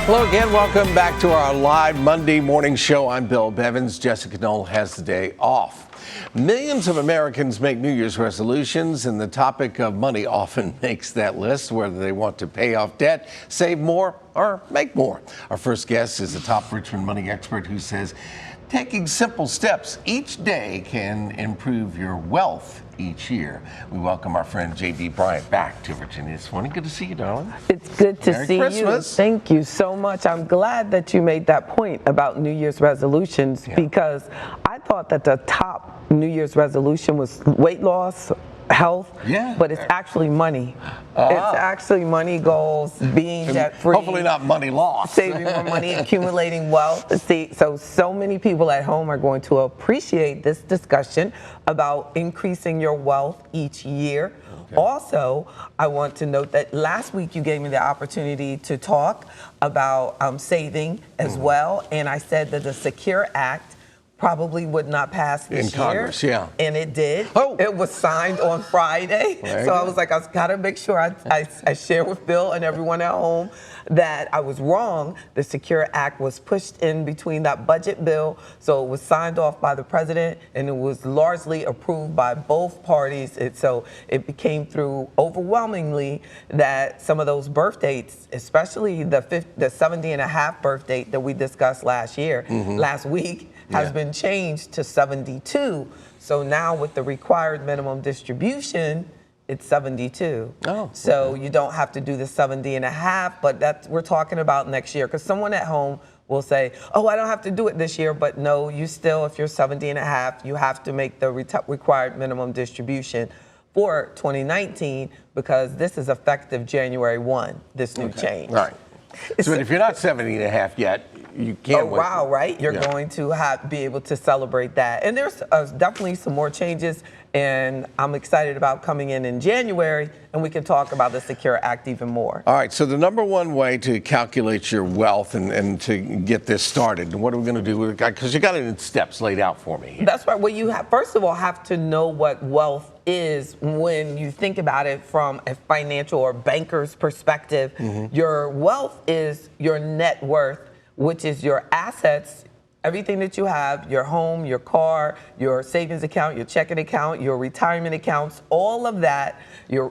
Hello again. Welcome back to our live Monday morning show. I'm Bill Bevins. Jessica Knoll has the day off. Millions of Americans make New Year's resolutions, and the topic of money often makes that list, whether they want to pay off debt, save more, or make more. Our first guest is a top Richmond money expert who says taking simple steps each day can improve your wealth each year. We welcome our friend J.D. Bryan back to Virginia this morning. Good to see you, darling. It's good to Merry see Christmas. you. Thank you so much. I'm glad that you made that point about New Year's resolutions because I thought that the top New Year's resolution was weight loss, health, but it's actually money. It's actually money goals, being debt-free. Hopefully not money lost. Saving more money, accumulating wealth. So many people at home are going to appreciate this discussion about increasing your wealth each year. Okay. Also, I want to note that last week you gave me the opportunity to talk about saving as well, and I said that the Secure Act probably would not pass this year. In Congress, And it did. It was signed on Friday. So I was like, I got to make sure I share with Bill and everyone at home that I was wrong. The Secure Act was pushed in between that budget bill. So it was signed off by the president and it was largely approved by both parties. So it became through overwhelmingly that some of those birth dates, especially the 70 and a half birth date that we discussed last week, has been changed to 72. So now with the required minimum distribution, it's 72. So you don't have to do the 70 and a half, but we're talking about next year. Because someone at home will say, oh, I don't have to do it this year. But no, you still, if you're 70 and a half, you have to make the required minimum distribution for 2019 because this is effective January 1, this new change. Right. So if you're not 70 and a half yet, you can't. Oh, wow, right? You're going to be able to celebrate that. And there's definitely some more changes, and I'm excited about coming in January, and we can talk about the Secure Act even more. All right, so the number one way to calculate your wealth and to get this started, what are we going to do? Because you got it in steps laid out for me here. That's right. Well, you first of all have to know what wealth is when you think about it from a financial or banker's perspective. Your wealth is your net worth, which is your assets, everything that you have, your home, your car, your savings account, your checking account, your retirement accounts, all of that,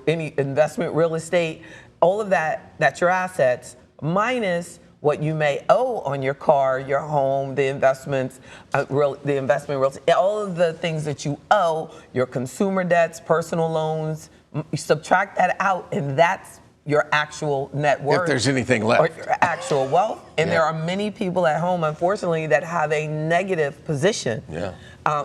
any investment real estate, all of that's your assets, minus what you may owe on your car, your home, the investments, real estate, all of the things that you owe, your consumer debts, personal loans, you subtract that out, and that's your actual net worth. If there's anything left. Or your actual wealth. And there are many people at home, unfortunately, that have a negative position.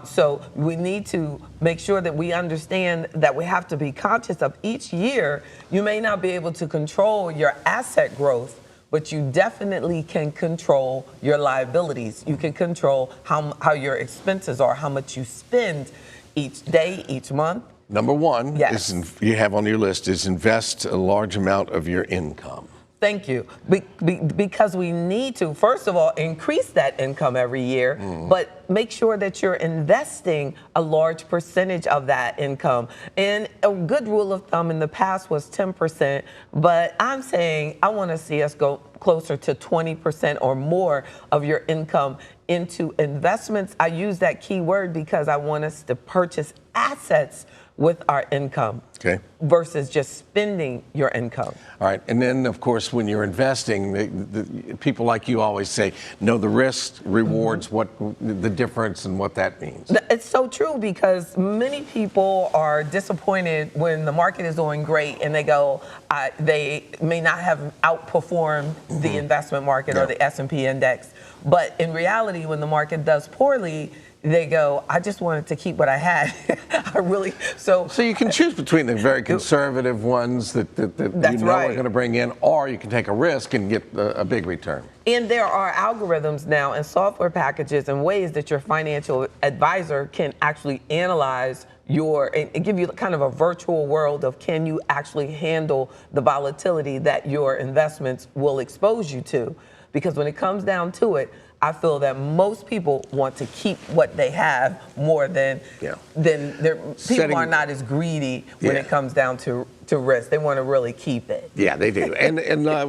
So we need to make sure that we understand that we have to be conscious of each year. You may not be able to control your asset growth, but you definitely can control your liabilities. You can control how your expenses are, how much you spend each day, each month. Number one, you have on your list, is invest a large amount of your income. Thank you. Because we need to, first of all, increase that income every year, but make sure that you're investing a large percentage of that income. And a good rule of thumb in the past was 10%, but I'm saying I want to see us go closer to 20% or more of your income into investments. I use that key word because I want us to purchase assets with our income versus just spending your income. All right. And then, of course, when you're investing, the people like you always say, know the risks, rewards, what the difference and what that means. It's so true because many people are disappointed when the market is doing great and they go, they may not have outperformed the investment market or the S&P index. But in reality, when the market does poorly, they go, I just wanted to keep what I had. So you can choose between the very conservative ones that you know are going to bring in, or you can take a risk and get a big return. And there are algorithms now and software packages and ways that your financial advisor can actually analyze and give you kind of a virtual world of can you actually handle the volatility that your investments will expose you to. Because when it comes down to it, I feel that most people want to keep what they have more than people are not as greedy when it comes down to to risk. They want to really keep it. Yeah, they do. And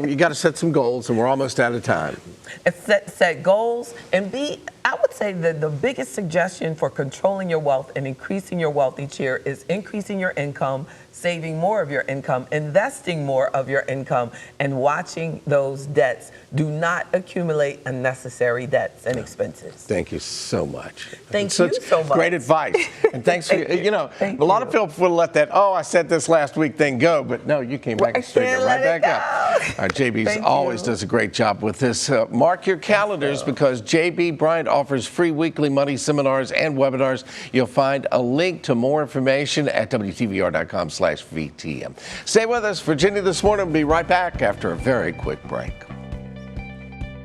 you got to set some goals, and we're almost out of time. And set goals and I would say that the biggest suggestion for controlling your wealth and increasing your wealth each year is increasing your income, saving more of your income, investing more of your income, and watching those debts do not accumulate unnecessary debts and expenses. Thank you so much. Thank you so much. Great advice. And thanks for, a lot of people will let that, I said this last week thing go, but no, you came back and straightened it right back up. JB's always does a great job with this. Mark your calendars because JB Bryan offers free weekly money seminars and webinars. You'll find a link to more information at WTVR.com/VTM. Stay with us. Virginia This Morning will be right back after a very quick break.